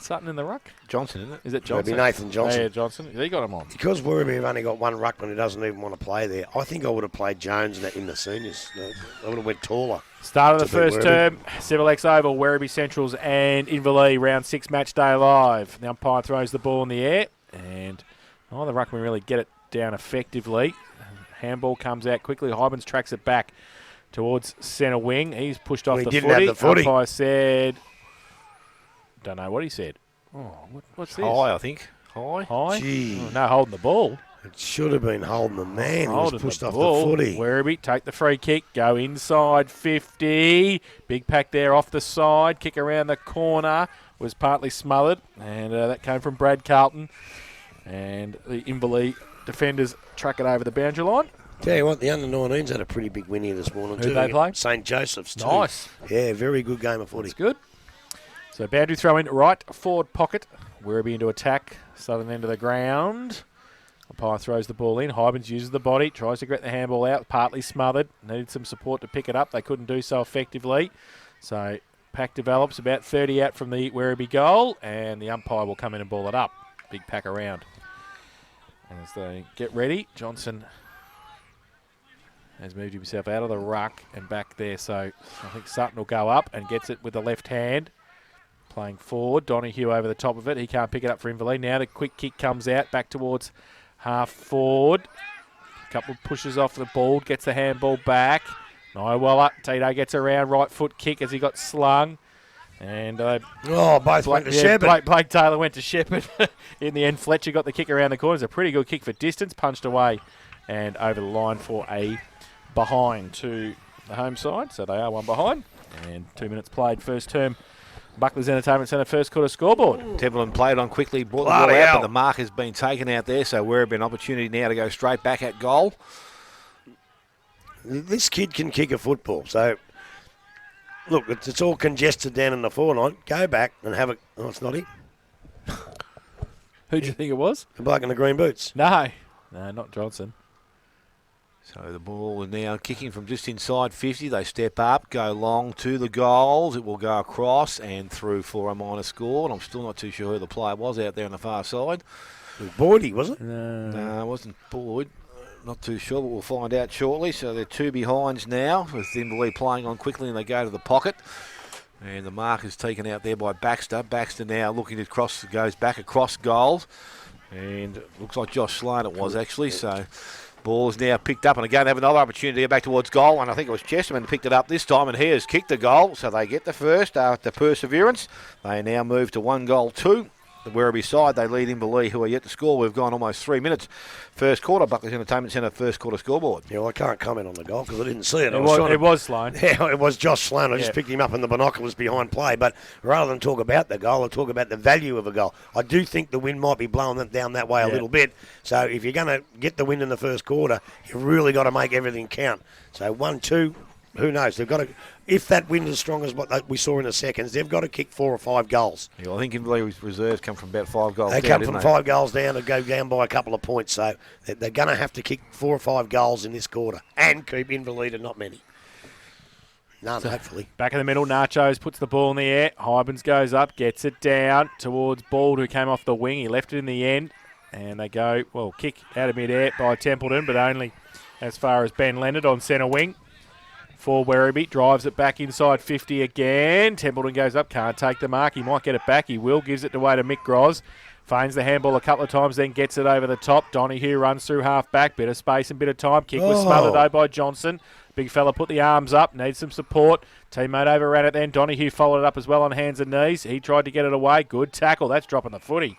Sutton in the ruck? Johnson, isn't it? Is it Johnson? It'll be Nathan Johnson. Yeah, Johnson. He got him on. Because Werribee have only got one ruckman who doesn't even want to play there, I think I would have played Jones in the seniors. I would have went taller. Start of the to beat first Werribee. term, Civil X Oval, Werribee Centrals and Inverleigh, round 6 match day live. The umpire throws the ball in the air, and the ruckman really get it down effectively. Handball comes out quickly. Hybens tracks it back towards centre wing. He's pushed off He the didn't footy. have the footy. Umpire said, don't know what he said. Oh, what's this? High, I think. High. High? Gee. Oh, no, holding the ball. It should have been holding the man. He was Holding pushed the off ball. the footy. Werribee take the free kick, go inside 50. Big pack there off the side. Kick around the corner. Was partly smothered. And that came from Brad Carlton. And the Inverleigh defenders truck it over the boundary line. Tell you what, the under-19s had a pretty big win here this morning too. Who'd they play? St. Joseph's too. Nice. Yeah, very good game of footy. That's good. So boundary throw in right forward pocket. Werribee into attack. Southern end of the ground. Umpire throws the ball in. Hybens uses the body. Tries to get the handball out. Partly smothered. Needed some support to pick it up. They couldn't do so effectively. So pack develops about 30 out from the Werribee goal. And the umpire will come in and ball it up. Big pack around. As they get ready, Johnson has moved himself out of the ruck and back there. So I think Sutton will go up and gets it with the left hand. Playing forward. Donahue over the top of it. He can't pick it up for Inverleigh. Now the quick kick comes out back towards half forward. A couple of pushes off the ball. Gets the handball back. Niwala. Tito gets around. Right foot kick as he got slung. And Both went to Shepherd. Blake Taylor went to Shepherd. In the end, Fletcher got the kick around the corner. It's a pretty good kick for distance. Punched away and over the line for a behind to the home side. So they are one behind. And 2 minutes played first term. Buckley's Entertainment Centre first quarter scoreboard. Templeton played on quickly, brought the Bloody ball out, hell. but the mark has been taken out there, so Werribee an opportunity now to go straight back at goal. This kid can kick a football. So, look, it's all congested down in the foreline. Go back and have a... Oh, it's not him. Who do you think it was? The bloke in the green boots. No, not Johnson. So the ball is now kicking from just inside 50. They step up, go long to the goals. It will go across and through for a minor score. And I'm still not too sure who the player was out there on the far side. It was Boydie, was it? No, it wasn't Boyd. Not too sure, but we'll find out shortly. So they're two behinds now, with Inverleigh playing on quickly, and they go to the pocket. And the mark is taken out there by Baxter. Baxter now looking to cross, goes back across goals. And it looks like Josh Sloan it was actually. So ball is now picked up, and again they have another opportunity to go back towards goal, and I think it was Chesterman who picked it up this time, and he has kicked the goal, so they get the first after perseverance. They now move to 1-2. The Werribee side, they lead Inverleigh, who are yet to score. We've gone almost 3 minutes. First quarter, Buckley's Entertainment Centre first quarter scoreboard. Yeah, well, I can't comment on the goal because I didn't see it. It was Sloan. Yeah, it was Josh Sloan. I just picked him up in the binoculars behind play. But rather than talk about the goal, I'll talk about the value of a goal. I do think the wind might be blowing them down that way a little bit. So if you're going to get the win in the first quarter, you've really got to make everything count. So 1-2, who knows? They've got to, if that wind is as strong as what we saw in the seconds, they've got to kick 4 or 5 goals. Yeah, well, I think Inverleigh's reserves come from about 5 goals They down, come from didn't 5 goals down to go down by a couple of points. So they're going to have to kick 4 or 5 goals in this quarter and keep Inverleigh to not many. None, hopefully. Back in the middle, Nachos puts the ball in the air. Hybens goes up, gets it down towards Bald, who came off the wing. He left it in the end. And they go, kick out of mid-air by Templeton, but only as far as Ben Leonard on centre wing. For Werribee, drives it back inside 50 again. Templeton goes up, can't take the mark. He might get it back. He will. Gives it away to Mick Groz. Feigns the handball a couple of times, then gets it over the top. Donahue runs through half back. Bit of space and bit of time. Kick was smothered though by Johnson. Big fella put the arms up. Needs some support. Teammate overran it then. Donahue followed it up as well on hands and knees. He tried to get it away. Good tackle. That's dropping the footy.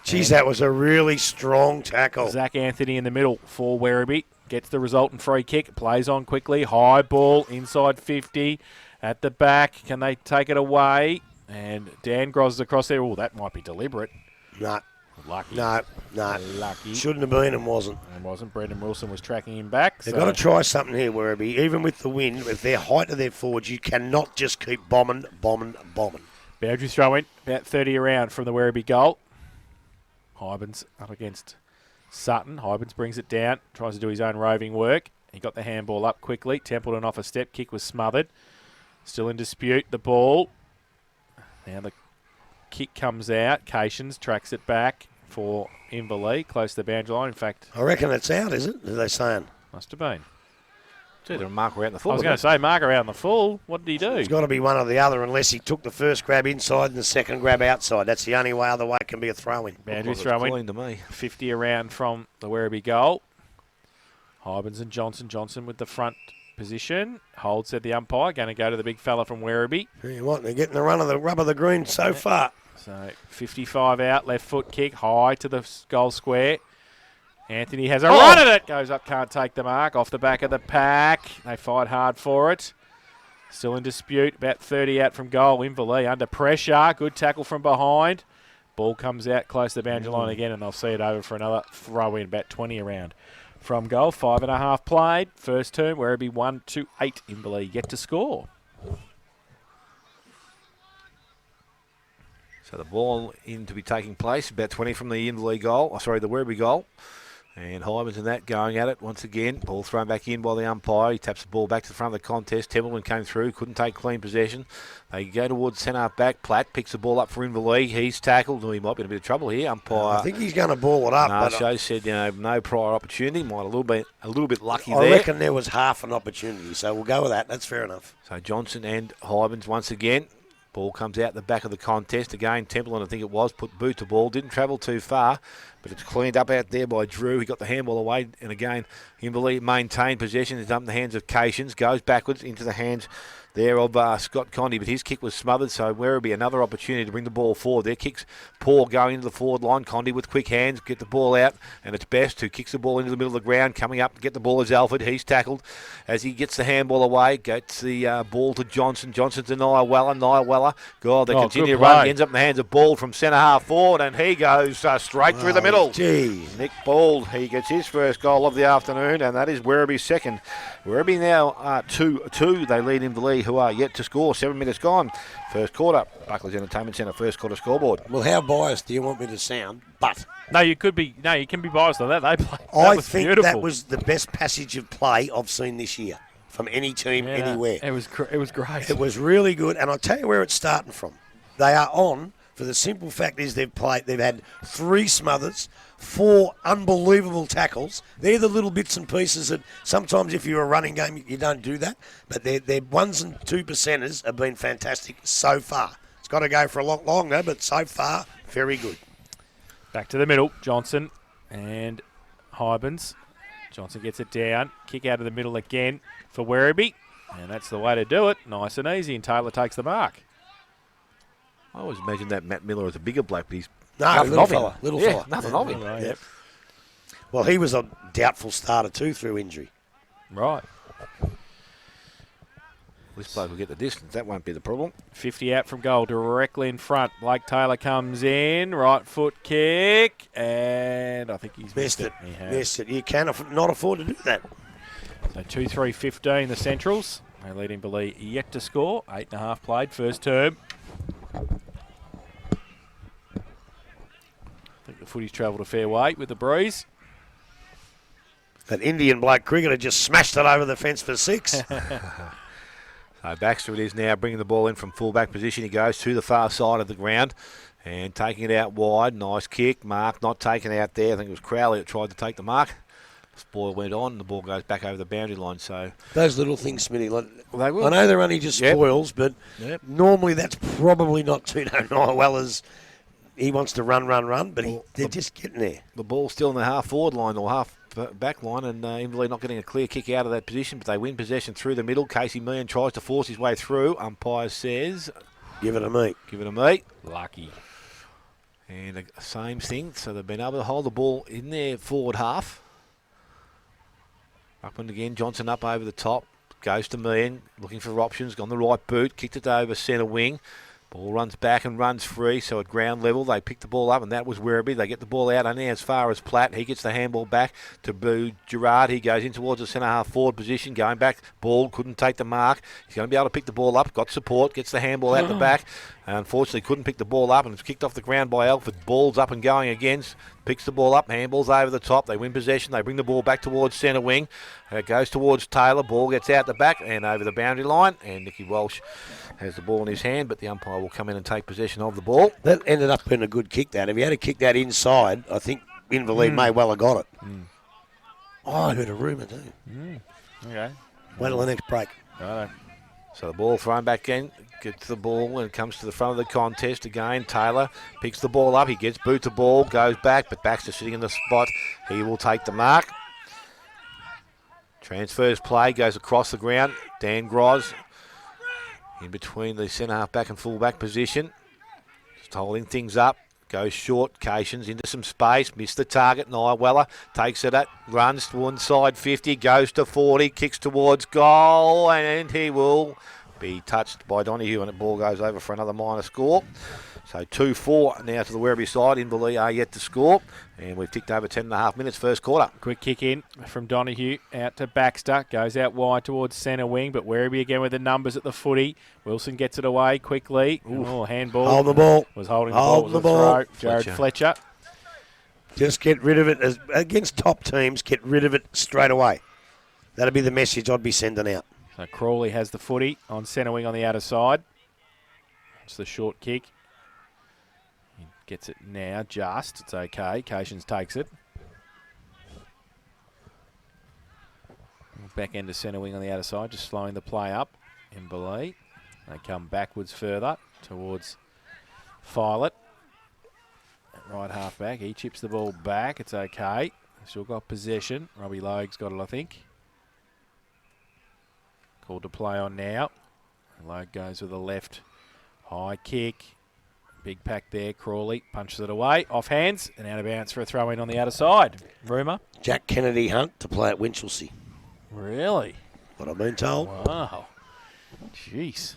Geez, that was a really strong tackle. Zach Anthony in the middle for Werribee. Gets the resultant free kick. Plays on quickly. High ball inside 50. At the back. Can they take it away? And Dan Groz is across there. Oh, that might be deliberate. No. Lucky. No. Lucky. Shouldn't have been and wasn't. And wasn't. Brendan Wilson was tracking him back. They've got to try something here, Werribee. Even with the wind, with their height of their forwards, you cannot just keep bombing. Boundary throw in. About 30 around from the Werribee goal. Hybens up against Sutton. Hybens brings it down. Tries to do his own roving work. He got the handball up quickly. Templeton off a step. Kick was smothered. Still in dispute. The ball. Now the kick comes out. Cations tracks it back for Inverleigh, close to the boundary line. In fact, I reckon it's out, is it? Are they saying? must have been. It's either a marker out in the full. I was going to say, marker out in the full. What did he do? It's got to be one or the other unless he took the first grab inside and the second grab outside. That's the only way. Other way it can be a throw-in. Boundary throw-in. To me. 50 around from the Werribee goal. Hybens and Johnson. Johnson with the front position. Hold, said the umpire. Going to go to the big fella from Werribee. Tell you what, they're getting the run of the rub of the green so far. So 55 out, left foot kick, high to the goal square. Anthony has a run at it. Goes up, can't take the mark. Off the back of the pack. They fight hard for it. Still in dispute. About 30 out from goal. Inverleigh under pressure. Good tackle from behind. Ball comes out close to the boundary line again, and they'll see it over for another throw in. About 20 around from goal. 5.5 played. First term, Werribee 1-8. Inverleigh yet to score. So the ball in to be taking place. About 20 from the Inverleigh goal. The Werribee goal. And Hybens and that going at it once again. Ball thrown back in by the umpire. He taps the ball back to the front of the contest. Templeton came through, couldn't take clean possession. They go towards centre back. Platt picks the ball up for Inverleigh. He's tackled. He might be in a bit of trouble here. Umpire. I think he's going to ball it up. No, Show said no prior opportunity. Might a little bit lucky I there. I reckon there was half an opportunity, so we'll go with that. That's fair enough. So Johnson and Hybens once again. Ball comes out the back of the contest. Again, Templeton, I think it was, put boot to ball. Didn't travel too far, but it's cleaned up out there by Drew. He got the handball away, and again, Inverleigh maintained possession. It's up in the hands of Cations. Goes backwards into the hands there of Scott Condy, but his kick was smothered, so Werribee another opportunity to bring the ball forward. Their kick's poor going into the forward line. Condy with quick hands, get the ball out, and it's Best who kicks the ball into the middle of the ground. Coming up to get the ball is Alford. He's tackled as he gets the handball away. Gets the ball to Johnson. Johnson to Niweller. God, they continue to run. He ends up in the hands of Bald from centre half forward, and he goes straight through the middle. Gee. Nick Bald, he gets his first goal of the afternoon, and that is Werribee's second. Werribee now 2-2. They lead Inverleigh, who are yet to score. 7 minutes gone. First quarter. Buckley's Entertainment Centre, first quarter scoreboard. Well, how biased do you want me to sound? But No, you can be biased on that. They play. I think beautiful. That was the best passage of play I've seen this year from any team anywhere. It was great. It was really good, and I'll tell you where it's starting from. They are on, for the simple fact is they've had 3 smothers, 4 unbelievable tackles. They're the little bits and pieces that sometimes if you're a running game, you don't do that. But their 1s and 2%ers have been fantastic so far. It's got to go for a lot longer, but so far, very good. Back to the middle, Johnson and Hybens. Johnson gets it down. Kick out of the middle again for Werribee. And that's the way to do it. Nice and easy, and Taylor takes the mark. I always imagined that Matt Miller was a bigger bloke, but he's little fella. Nothing of him. Right, yep. Well, he was a doubtful starter too through injury. Right. This bloke will get the distance. That won't be the problem. 50 out from goal, directly in front. Blake Taylor comes in, right foot kick, and I think he's missed it. He has. Missed it. You can not afford to do that. So 2-3-15, the Centrals. They lead Inverleigh yet to score. 8.5 played, first term. I think the footy's travelled a fair way with the breeze. That Indian bloke cricketer just smashed it over the fence for 6. So Baxter it is now, bringing the ball in from full-back position. He goes to the far side of the ground and taking it out wide. Nice kick. Mark not taken out there. I think it was Crowley that tried to take the mark. Spoil went on and the ball goes back over the boundary line. So those little things, Smitty. They will. I know they're only just spoils, but normally that's probably not Tino Niwella's. He wants to run, but they're just getting there. The ball's still in the half-forward line or half-back line, and Inverleigh not getting a clear kick out of that position, but they win possession through the middle. Casey Meehan tries to force his way through. Umpire says, give it a me. Give it a me. Lucky. And the same thing, so they've been able to hold the ball in their forward half. Ruckman again, Johnson up over the top. Goes to Meehan, looking for options. Gone the right boot, kicked it over centre wing. Ball runs back and runs free, so at ground level they pick the ball up, and that was Werribee. They get the ball out only as far as Platt. He gets the handball back to Boo Gerard. He goes in towards the centre-half forward position, going back. Ball couldn't take the mark. He's going to be able to pick the ball up. Got support, gets the handball out the back. Unfortunately, couldn't pick the ball up, and it's kicked off the ground by Alford. Ball's up and going again. Picks the ball up, handballs over the top. They win possession. They bring the ball back towards centre wing. It goes towards Taylor. Ball gets out the back and over the boundary line. And Nicky Walsh has the ball in his hand, but the umpire will come in and take possession of the ball. That ended up being a good kick, that. If he had to kick that inside, I think Inverleigh may well have got it. Oh, I heard a rumour too. Okay. Wait till the next break. Righto. So the ball thrown back in, gets the ball and comes to the front of the contest again. Taylor picks the ball up, he gets boot the ball, goes back, but Baxter sitting in the spot. He will take the mark. Transfers play, goes across the ground. Dan Groz in between the centre half back and full back position. Just holding things up. Goes short, Cations into some space, missed the target. Weller takes it at, runs to one side 50, goes to 40, kicks towards goal, and he will be touched by Donahue, and the ball goes over for another minor score. So 2-4 now to the Werribee side. Inverleigh are yet to score, and we've ticked over 10.5 minutes first quarter. Quick kick in from Donahue out to Baxter. Goes out wide towards centre wing, but Werribee again with the numbers at the footy. Wilson gets it away quickly. Oh, handball. Hold the ball. Was holding the ball. Hold the ball. Jared Fletcher. Just get rid of it. Against top teams, get rid of it straight away. That'd be the message I'd be sending out. So Crawley has the footy on centre wing on the outer side. It's the short kick. He gets it now, just. It's okay. Cations takes it. Back end to centre wing on the outer side, just slowing the play up. Inverleigh. They come backwards further towards Filet. Right half back. He chips the ball back. It's okay. Still got possession. Robbie Logue's got it, I think. Called to play on now. Logue goes with a left high kick. Big pack there. Crawley punches it away. Off hands and out of bounds for a throw in on the outer side. Rumour? Jack Kennedy Hunt to play at Winchelsea. Really? What I've been told. Wow. Jeez.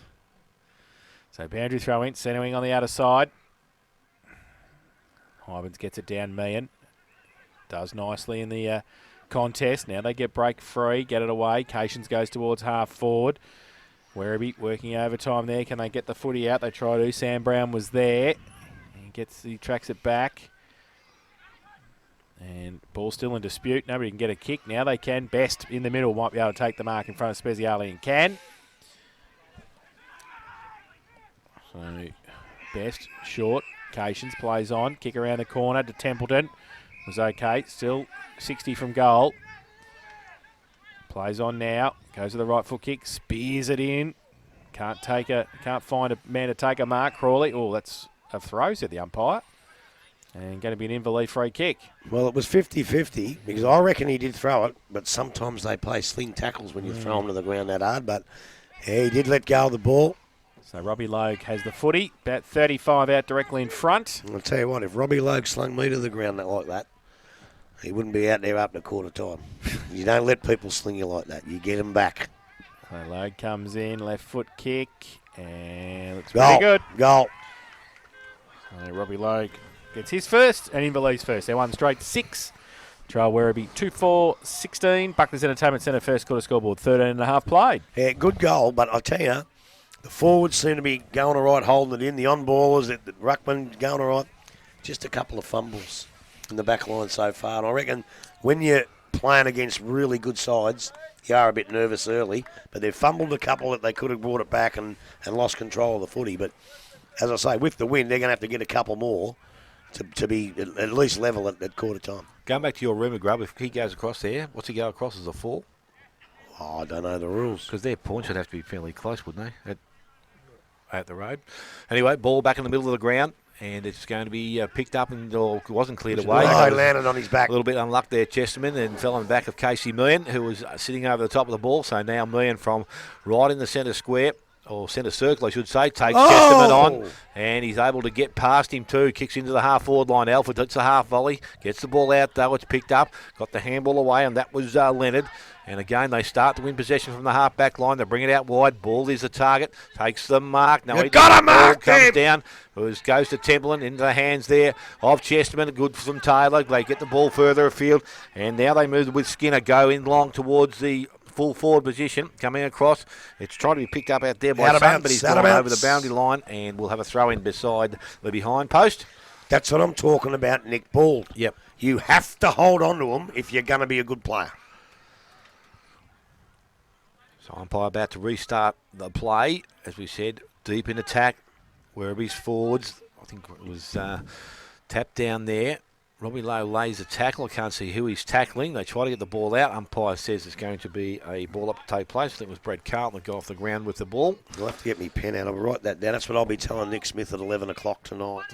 So boundary throw in. Centre wing on the outer side. Hybens gets it down Meehan. Does nicely in the contest. Now they get break free, get it away. Cations goes towards half forward. Werribee working overtime there. Can they get the footy out? They try to. Sam Brown was there. He tracks it back. And ball still in dispute. Nobody can get a kick. Now they can. Best in the middle might be able to take the mark in front of Speziali and can. So Best short. Cations plays on. Kick around the corner to Templeton. Was okay. Still 60 from goal. Plays on now. Goes to the right foot kick. Spears it in. Can't find a man to take a mark. Crawley. Oh, that's a throw, said the umpire. And going to be an Inverleigh free kick. Well, it was 50-50 because I reckon he did throw it, but sometimes they play sling tackles when you throw them to the ground that hard. But yeah, he did let go of the ball. So Robbie Logue has the footy. About 35 out directly in front. I'll tell you what, if Robbie Logue slung me to the ground like that, he wouldn't be out there up to quarter time. You don't let people sling you like that. You get them back. So Logue comes in, left foot kick, and looks Goal. pretty good. Goal. So Robbie Logue gets his first, and Inverleigh's first. They won straight 6. Trial Werribee 2-4-16. Buckley's Entertainment Centre first quarter scoreboard 13.5 played. Yeah, good goal, but I tell you, the forwards seem to be going all right, holding it in. The on-ballers, the ruckman going all right. Just a couple of fumbles in the back line so far. And I reckon when you're playing against really good sides, you are a bit nervous early. But they've fumbled a couple that they could have brought it back and lost control of the footy. But as I say, with the win, they're going to have to get a couple more to be at least level at quarter time. Going back to your rumour, Grub, if he goes across there, what's he go across as a 4? Oh, I don't know the rules. Because their points would have to be fairly close, wouldn't they, at the road? Anyway, ball back in the middle of the ground, and it's going to be picked up and wasn't cleared away. Oh, he landed on his back. A little bit unluck there, Chesterman, and fell on the back of Casey Meehan, who was sitting over the top of the ball. So now Meehan from right in the centre square, or centre circle, I should say, takes Chesterman on, and he's able to get past him too. Kicks into the half-forward line. Alford hits a half volley, gets the ball out though. It's picked up, got the handball away, and that was Leonard. And again, they start to win possession from the half-back line. They bring it out wide. Ball is the target. Takes the mark. No, You've got a mark, ball comes down. Goes to Templeton into the hands there of Chesterman. Good from Taylor. They get the ball further afield. And now they move with Skinner. Go in long towards the full forward position. Coming across. It's trying to be picked up out there by Out of Sutton, bounds, but he's out gone of over the bounds. boundary line, and we'll have a throw in beside the behind post. That's what I'm talking about, Nick Bald. Yep. You have to hold on to them if you're going to be a good player. So umpire about to restart the play. As we said, deep in attack. Werribee's forwards. I think it was tapped down there. Robbie Lowe lays a tackle. I can't see who he's tackling. They try to get the ball out. Umpire says it's going to be a ball up to take place. I think it was Brad Carlton that got off the ground with the ball. You'll have to get me pen out. I'll write that down. That's what I'll be telling Nick Smith at 11 o'clock tonight.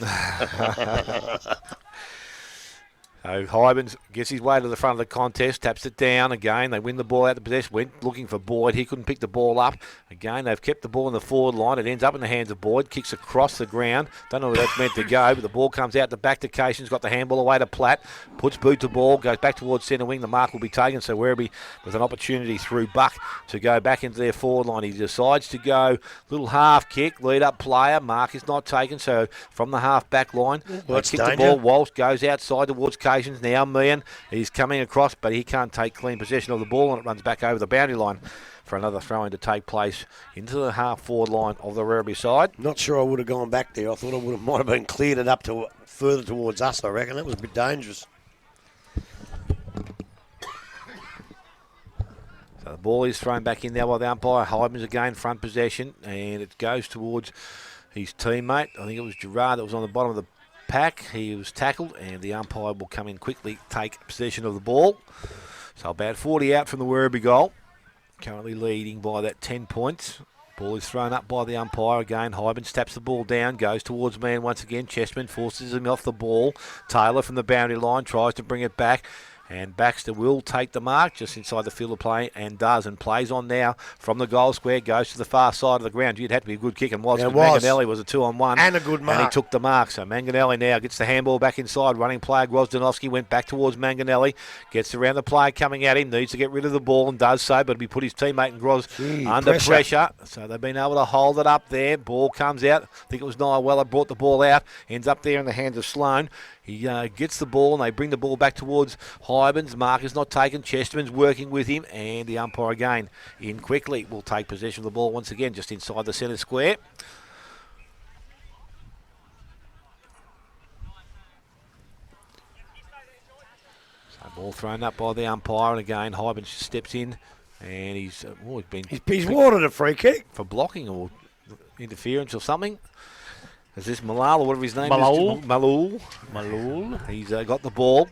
So Hybens gets his way to the front of the contest, taps it down again. They win the ball out the possession. Went looking for Boyd. He couldn't pick the ball up. Again, they've kept the ball in the forward line. It ends up in the hands of Boyd. Kicks across the ground. Don't know where that's meant to go, but the ball comes out the back to Cation's got the handball away to Platt. Puts boot to ball. Goes back towards centre wing. The mark will be taken. So Werribee with an opportunity through Buck to go back into their forward line. He decides to go little half kick. Lead up player. Mark is not taken. So from the half back line, they kick the ball. Walsh goes outside towards Cation's. Now Meehan. He's coming across, but he can't take clean possession of the ball, and it runs back over the boundary line for another throw-in to take place into the half-forward line of the Werribee side. Not sure I would have gone back there. I thought I might have been cleared it up to further towards us, I reckon. That was a bit dangerous. So the ball is thrown back in there by the umpire. Hybens again, front possession, and it goes towards his teammate. I think it was Gerard that was on the bottom of the pack. He was tackled, and the umpire will come in quickly, take possession of the ball. So about 40 out from the Werribee goal. Currently leading by that 10 points. Ball is thrown up by the umpire again. Hybens taps the ball down, goes towards man once again. Chessman forces him off the ball. Taylor from the boundary line tries to bring it back. And Baxter will take the mark just inside the field of play and does, and plays on now from the goal square, goes to the far side of the ground. It had to be a good kick, and was. Manganelli was a 2-on-1. And a good mark. And he took the mark. So Manganelli now gets the handball back inside. Running player Grozdanovsky went back towards Manganelli. Gets around the player coming at him. Needs to get rid of the ball and does so, but he put his teammate and Groz under pressure. So they've been able to hold it up there. Ball comes out. I think it was Niall Weller brought the ball out. Ends up there in the hands of Sloan. He gets the ball, and they bring the ball back towards Hybens. Mark is not taken. Chesterman's working with him, and the umpire again in quickly will take possession of the ball once again just inside the centre square. So ball thrown up by the umpire, and again Hybens steps in, and he's watered a free kick for blocking or interference or something. Is this Malal or whatever his name Malul. is? Malul. He's got the ball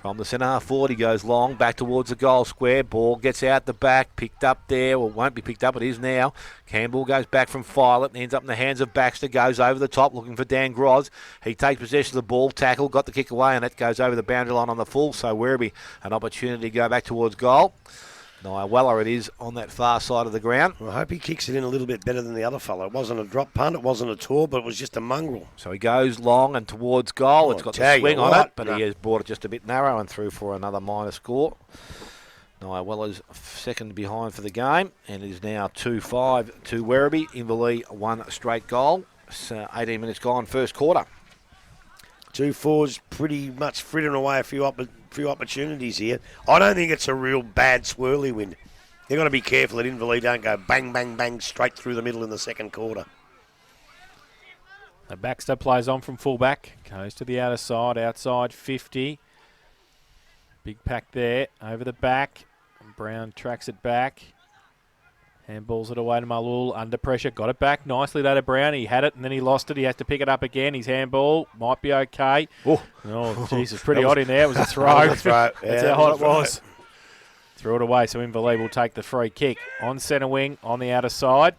from the centre half forward. He goes long, back towards the goal square. Ball gets out the back, picked up there. Well, won't be picked up, it is now. Campbell goes back from Filet and ends up in the hands of Baxter. Goes over the top looking for Dan Groz. He takes possession of the ball, tackle, got the kick away, and that goes over the boundary line on the full. So Werribee an opportunity to go back towards goal. Niall Weller it is on that far side of the ground. Well, I hope he kicks it in a little bit better than the other fellow. It wasn't a drop punt, it wasn't a tour, but it was just a mongrel. So he goes long and towards goal. It's got the swing on it, but he has brought it just a bit narrow and through for another minor score. Niall Weller's second behind for the game, and it is now 2-5 to Werribee. Inverleigh one straight goal. It's 18 minutes gone, first quarter. 2-4's pretty much frittering away a few opportunities here. I don't think it's a real bad swirly wind. They've got to be careful that Inverleigh don't go bang, bang, bang straight through the middle in the second quarter. The Baxter plays on from fullback, goes to the outer side, outside 50. Big pack there, over the back. Brown tracks it back. Handballs it away to Malul, under pressure, got it back nicely though to Brown. He had it and then he lost it. He has to pick it up again. His handball might be okay. Oh, Jesus, pretty hot in there. It was a throw. That's how hot it was. Threw it away, so Inverleigh will take the free kick. On centre wing, on the outer side.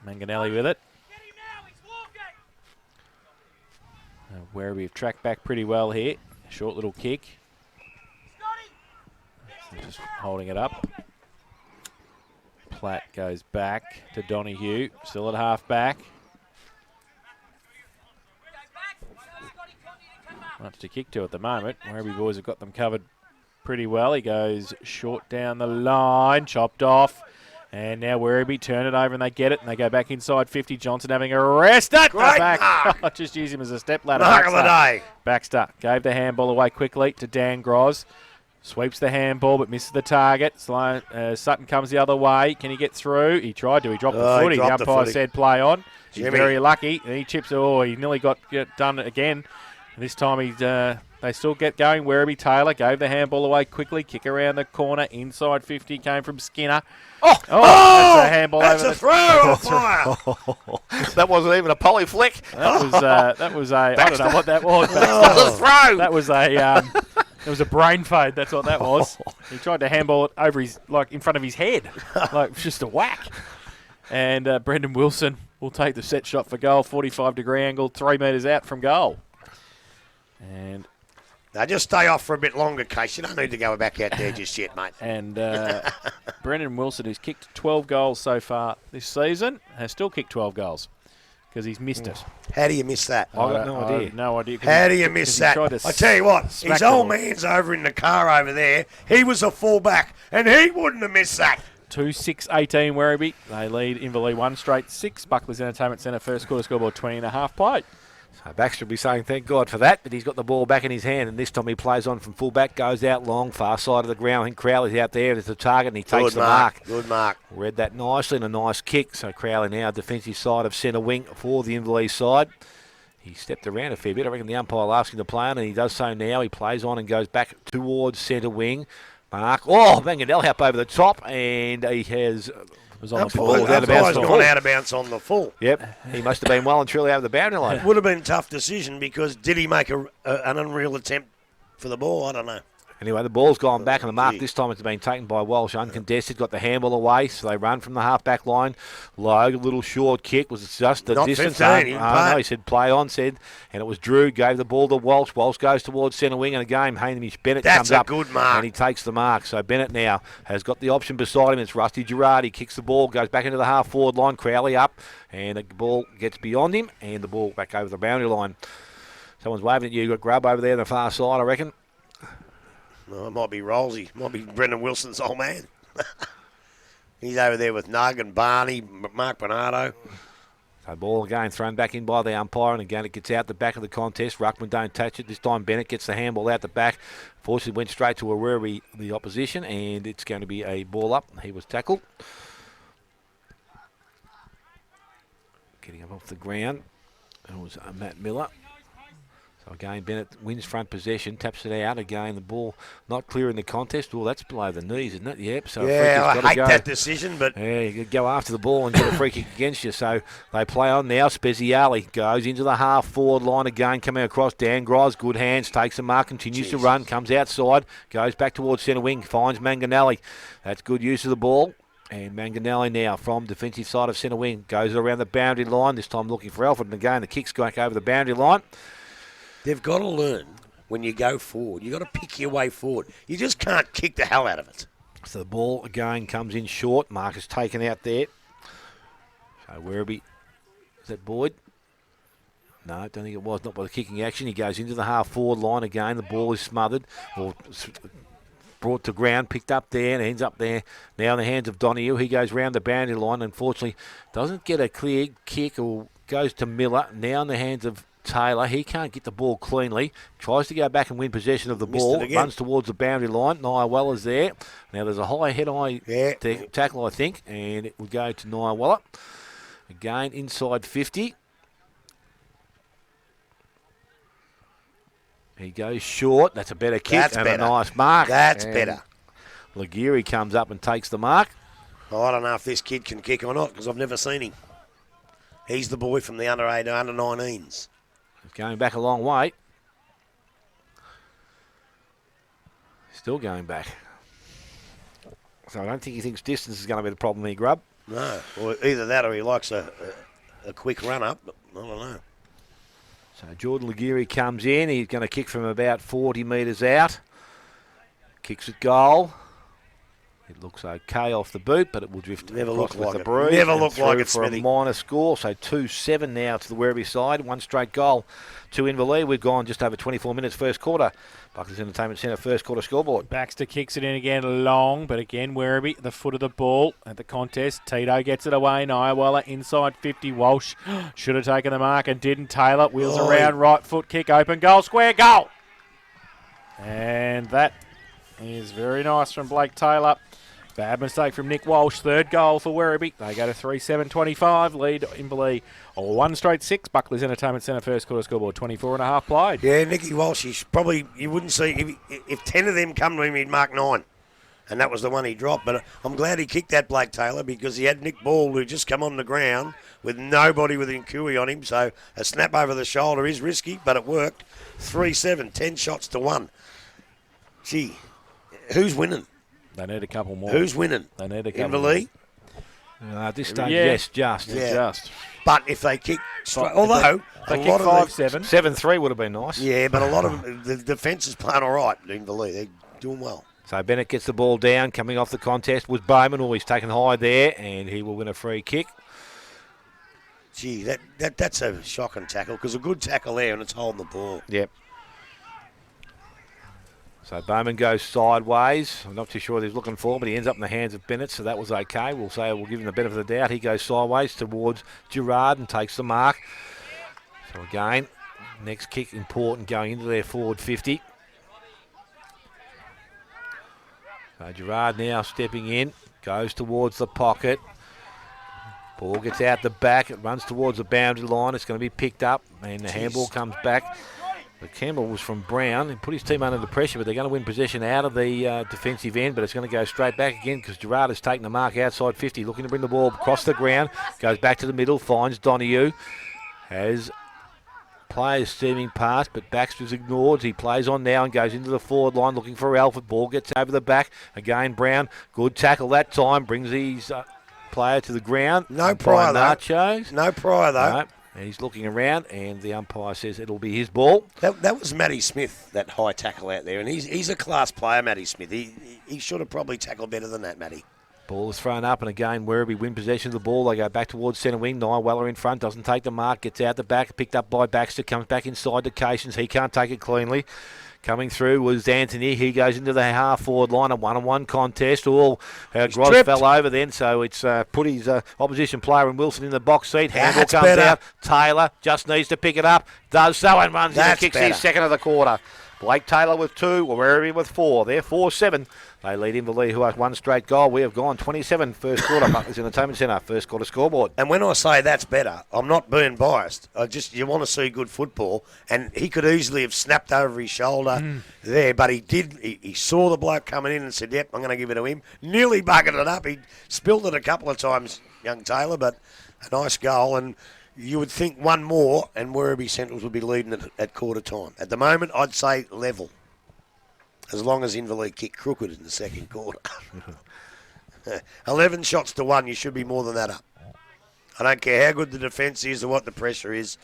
Manganelli with it. Werribee have tracked back pretty well here. Short little kick. Just holding it up. Platt goes back to Donahue, still at half back. Much to kick to at the moment. Werribee boys have got them covered pretty well. He goes short down the line, chopped off. And now Werribee turn it over and they get it and they go back inside 50. Johnson having a rest at the back. Just use him as a step ladder. Mark of the day. Baxter gave the handball away quickly to Dan Groz. Sweeps the handball but misses the target. Sutton comes the other way. Can he get through? He tried to. He dropped the footy. The umpire said play on. He's very lucky. And he chips it. Oh, he nearly got done again. And this time they still get going. Werribee Taylor gave the handball away quickly. Kick around the corner. Inside 50 came from Skinner. That's a handball that's over a throw on fire. That wasn't even a poly flick. That was a I don't know what that was. Throw. That was a it was a brain fade. That's what that was. He tried to handball it over in front of his head, just a whack. And Brendan Wilson will take the set shot for goal. 45-degree angle, 3 metres out from goal. And now just stay off for a bit longer, Case. You don't need to go back out there just yet, mate. And Brendan Wilson, who's kicked 12 goals so far this season, has still kicked 12 goals because he's missed it. How do you miss that? I've got no idea. No idea. How do you miss that? I tell you what, his old man's over in the car over there. He was a fullback, and he wouldn't have missed that. 2-6-18 Werribee. They lead Inverleigh 1 straight 6. Buckley's Entertainment Centre first quarter scoreboard 20.5 play. So Baxter will be saying thank God for that, but he's got the ball back in his hand, and this time he plays on from fullback, goes out long, far side of the ground. I think Crowley's out there as the target, and he takes the mark. Good mark. Read that nicely and a nice kick. So Crowley now defensive side of centre wing for the Inverleigh side. He stepped around a fair bit. I reckon the umpire asked him to play on, and he does so now. He plays on and goes back towards centre wing. Mark. Oh, Manganelli up over the top, and he has... was on the ball. Gone out of bounds on the full. Yep, he must have been well and truly over the boundary line. It would have been a tough decision because did he make an unreal attempt for the ball? I don't know. Anyway, the ball's gone back, and the mark this time has been taken by Walsh. Uncontested, got the handball away, so they run from the half-back line. Low, little short kick. Was just the distance? 15, no, he said play on, and it was Drew, gave the ball to Walsh. Walsh goes towards centre wing, and again, Hamish Bennett comes up. That's a good mark. And he takes the mark. So Bennett now has got the option beside him. It's Rusty Girardi. He kicks the ball, goes back into the half-forward line. Crowley up, and the ball gets beyond him, and the ball back over the boundary line. Someone's waving at you. You've got Grubb over there on the far side, I reckon. No, it might be Rolsey. Might be Brendan Wilson's old man. He's over there with Nug and Barney, Mark Bernardo. So ball again thrown back in by the umpire, and again it gets out the back of the contest. Ruckman don't touch it. This time Bennett gets the handball out the back. Fortunately went straight to Werribee, the opposition, and it's going to be a ball up. He was tackled. Getting up off the ground. It was Matt Miller. Again, Bennett wins front possession, taps it out. Again, the ball not clear in the contest. Well, that's below the knees, isn't it? Yep. So I hate that decision, but... Yeah, you could go after the ball and get a free kick against you. So they play on now. Speziali goes into the half-forward line again, coming across. Dan Gros, good hands, takes the mark, continues to run, comes outside, goes back towards centre wing, finds Manganelli. That's good use of the ball. And Manganelli now from defensive side of centre wing, goes around the boundary line, this time looking for Alfred. And again, the kick's going over the boundary line. They've got to learn when you go forward. You've got to pick your way forward. You just can't kick the hell out of it. So the ball again comes in short. Mark is taken out there. So Werribee, is that Boyd? No, I don't think it was. Not by the kicking action. He goes into the half-forward line again. The ball is smothered or brought to ground, picked up there, and ends up there now in the hands of Donahue. He goes round the boundary line. Unfortunately, doesn't get a clear kick or goes to Miller. Now in the hands of Taylor. He can't get the ball cleanly. Tries to go back and win possession of the ball. Runs towards the boundary line. Nyawella there. Now there's a high head-eye tackle, I think, and it will go to Nyawella. Again, inside 50. He goes short. That's a better kick. That's better. A nice mark. That's better. Liguri comes up and takes the mark. Oh, I don't know if this kid can kick or not because I've never seen him. He's the boy from the under-8, under-19s. He's going back a long way. Still going back. So I don't think he thinks distance is going to be the problem here, Grubb. No. Or either that or he likes a quick run-up. I don't know. So Jordan Liguri comes in. He's going to kick from about 40 metres out. Kicks at goal. It looks okay off the boot, but it will drift across with the breeze. Never looked like it, for a minor score. So 2-7 now to the Werribee side. One straight goal to Inverleigh. We've gone just over 24 minutes first quarter. Buckley's Entertainment Centre first quarter scoreboard. Baxter kicks it in again long, but again Werribee at the foot of the ball at the contest. Tito gets it away. Nyawella inside 50. Walsh should have taken the mark and didn't. Taylor wheels around, right foot kick, open goal, square goal. And that is very nice from Blake Taylor. Bad mistake from Nick Walsh. Third goal for Werribee. They go to 3-7-25. Lead Inverleigh 1 straight 6. Buckley's Entertainment Centre first quarter scoreboard 24.5 played. Yeah, Nicky Walsh, he's probably, you wouldn't see, if 10 of them come to him, he'd mark 9. And that was the one he dropped. But I'm glad he kicked that, Blake Taylor, because he had Nick Ball, who just come on the ground with nobody within Cooey on him. So a snap over the shoulder is risky, but it worked. 3-7, 10 shots to 1. Gee, who's winning? They need a couple more. Who's winning? They need a couple Inverleigh? At this stage, Yeah. yes, just. Yeah. Just. But if they kick straight, although They a kick lot of 5-7. 7-3 would have been nice. yeah, but a lot of the defence is playing all right. Inverleigh, they're doing well. So Bennett gets the ball down. Coming off the contest was Bowman. Always taken high there, and he will win a free kick. Gee, that's a shocking tackle, because a good tackle there and it's holding the ball. Yep. So Bowman goes sideways. I'm not too sure what he's looking for, but he ends up in the hands of Bennett, so that was okay. We'll give him the benefit of the doubt. He goes sideways towards Gerard and takes the mark. So again, next kick important going into their forward 50. So Gerard now stepping in, goes towards the pocket. Ball gets out the back. It runs towards the boundary line. It's going to be picked up, and the handball comes back. But Campbell was from Brown and put his team under the pressure, but they're going to win possession out of the defensive end, but it's going to go straight back again because Gerard has taken the mark outside 50, looking to bring the ball across the ground, goes back to the middle, finds Donahue, has players steaming past, but Baxter's ignored. He plays on now and goes into the forward line looking for Alfred. Ball gets over the back. Again, Brown, good tackle that time, brings his player to the ground. No prior, though. Nachos. No prior, though. No. And he's looking around, and the umpire says it'll be his ball. That was Matty Smith, that high tackle out there, and he's a class player, Matty Smith. He should have probably tackled better than that, Matty. Ball is thrown up, and again, Werribee win possession of the ball. They go back towards centre wing. Nye Weller in front, doesn't take the mark, gets out the back, picked up by Baxter, comes back inside to Cations. He can't take it cleanly. Coming through was Anthony. He goes into the half-forward line, a one-on-one contest. Gross fell over then, so it's put his opposition player in Wilson in the box seat. Handle comes out. Taylor just needs to pick it up. Does so and runs in and kicks his second of the quarter. Blake Taylor with 2, Werribee with 4. They're 4-7. They lead Inverleigh, who has 1 straight goal. We have gone 27 first quarter. Buckley's Entertainment Centre, first quarter scoreboard. And when I say that's better, I'm not being biased. You want to see good football, and he could easily have snapped over his shoulder there, but he did. He saw the bloke coming in and said, "Yep, I'm going to give it to him." Nearly bucketed it up. He spilled it a couple of times, young Taylor, but a nice goal. And you would think one more, and Werribee Centrals would be leading at quarter time. At the moment, I'd say level. As long as Inverleigh kick crooked in the second quarter. 11 shots to 1, you should be more than that up. I don't care how good the defence is or what the pressure is.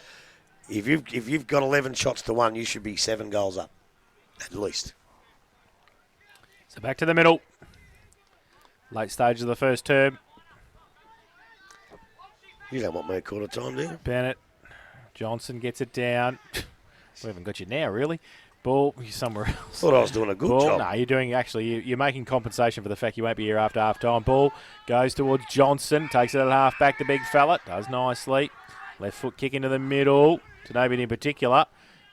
If you've got 11 shots to 1, you should be 7 goals up, at least. So back to the middle. Late stage of the first term. You don't want me at quarter time, do you? Bennett. Johnson gets it down. We haven't got you now, really. Ball, you're somewhere else. Thought I was doing a good job. No, you're doing you're making compensation for the fact you won't be here after half time. Ball goes towards Johnson, takes it at half back, the big fella, does nicely. Left foot kick into the middle, to nobody in particular.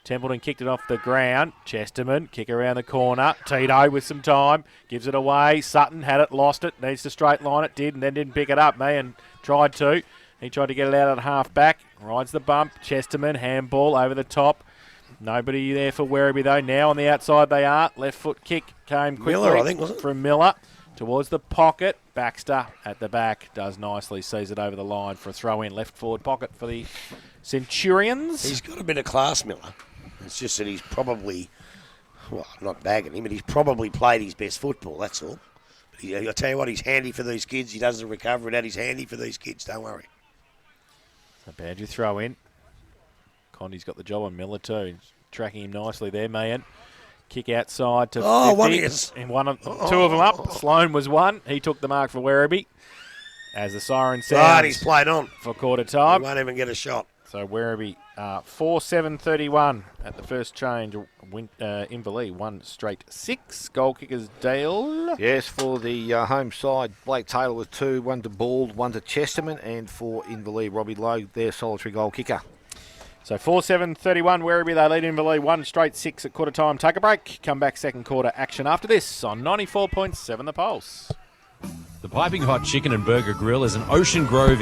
Templeton kicked it off the ground. Chesterman, kick around the corner. Tito with some time, gives it away. Sutton had it, lost it, needs to straight line it, did, and then didn't pick it up. Mahan tried to. He tried to get it out at half back, rides the bump. Chesterman, handball over the top. Nobody there for Werribee, though. Now on the outside they are. Left foot kick came quickly Miller, I think, was it? from Miller towards the pocket. Baxter at the back does nicely, sees it over the line for a throw-in. Left forward pocket for the Centurions. He's got a bit of class, Miller. It's just that he's probably, well, I'm not bagging him, but he's probably played his best football, that's all. But I'll tell you what, he's handy for these kids. He does the recovery, and he's handy for these kids, don't worry. So Badger throw-in. Condy's got the job on Miller too. He's tracking him nicely there, Mahan. Kick outside to 50. One is. And two of them up. Sloan was one. He took the mark for Werribee. As the siren sounds. Right, he's played on. For quarter time. He won't even get a shot. So Werribee 4-7-31 at the first change. Inverleigh 1 straight 6. Goal kickers Dale. Yes, for the home side, Blake Taylor with 2, 1 to Bald, 1 to Chesterman, and for Inverleigh, Robbie Lowe, their solitary goal kicker. So 4-7-31, Werribee, they lead Inverleigh 1 straight 6 at quarter time. Take a break. Come back second quarter action after this on 94.7 The Pulse. The Piping Hot Chicken and Burger Grill is an Ocean Grove